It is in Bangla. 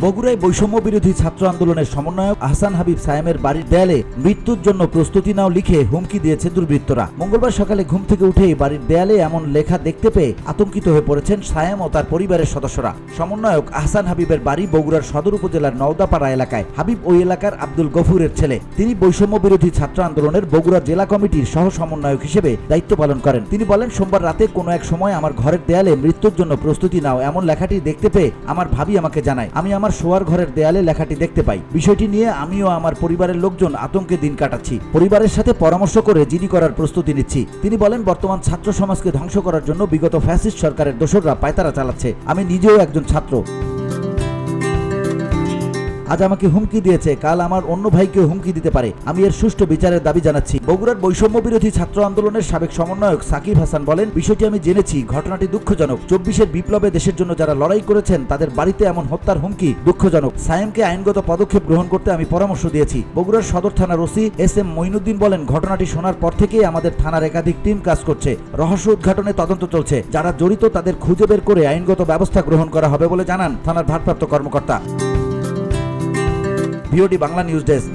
বগুড়ায় বৈষম্য বিরোধী ছাত্র আন্দোলনের সমন্বয়ক আহসান হাবিব সায়েমের বাড়ির দেয়ালে মৃত্যুর জন্য প্রস্তুতি নাও লিখে হুমকি দিয়েছে দুর্বৃত্তরা। মঙ্গলবার সকালে ঘুম থেকে উঠেই বাড়ির দেয়ালে এমন লেখা দেখতে পেয়ে আতঙ্কিত হয়ে পড়েছেন সায়েম ও তার পরিবারের সদস্যরা। সমন্বয়ক আহসান হাবিবের বাড়ি বগুড়ার সদর উপজেলার নওদাপাড়া এলাকায়। হাবিব ওই এলাকার আব্দুল গফুরের ছেলে। তিনি বৈষম্য বিরোধী ছাত্র আন্দোলনের বগুড়া জেলা কমিটির সহ সমন্বয়ক হিসেবে দায়িত্ব পালন করেন। তিনি বলেন, সোমবার রাতে কোনো এক সময় আমার ঘরের দেয়ালে মৃত্যুর জন্য প্রস্তুতি নাও এমন লেখাটি দেখতে পেয়ে আমার ভাবি আমাকে জানায়। আমি আমার শোয়ার ঘরের দেয়ালে লেখাটি দেখতে পাই। বিষয়টি নিয়ে আমিও আমার পরিবারের লোকজন আতঙ্কে দিন কাটাচ্ছি। পরিবারের সাথে পরামর্শ করে জিডি করার প্রস্তুতি নিচ্ছি। তিনি বলেন, বর্তমান ছাত্র সমাজকে ধ্বংস করার জন্য বিগত ফ্যাসিস্ট সরকারের দোসররা পায়তারা চালাচ্ছে। আমি নিজেও একজন ছাত্র। আজ আমাকে হুমকি দিয়েছে, কাল আমার অন্য ভাইকে হুমকি দিতে পারে। আমি এর সুষ্ঠু বিচারের দাবি জানাচ্ছি। বগুড়ার বৈষম্য বিরোধী ছাত্র আন্দোলনের সাবেক সমন্বয়ক সাকিব হাসান বলেন, বিষয়টি আমি জেনেছি। ঘটনাটি দুঃখজনক। 24-এর বিপ্লবে দেশের জন্য যারা লড়াই করেছেন তাদের বাড়িতে এমন হত্যার হুমকি দুঃখজনক। সায়েমকে আইনগত পদক্ষেপ গ্রহণ করতে আমি পরামর্শ দিয়েছি। বগুড়ার সদর থানার ওসি SM মঈনুদ্দিন বলেন, ঘটনাটি শোনার পর থেকেই আমাদের থানার একাধিক টিম কাজ করছে। রহস্য উদ্ঘাটনে তদন্ত চলছে। যারা জড়িত তাদের খুঁজে বের করে আইনগত ব্যবস্থা গ্রহণ করা হবে বলে জানান থানার ভারপ্রাপ্ত কর্মকর্তা। VOD Bangla news desk.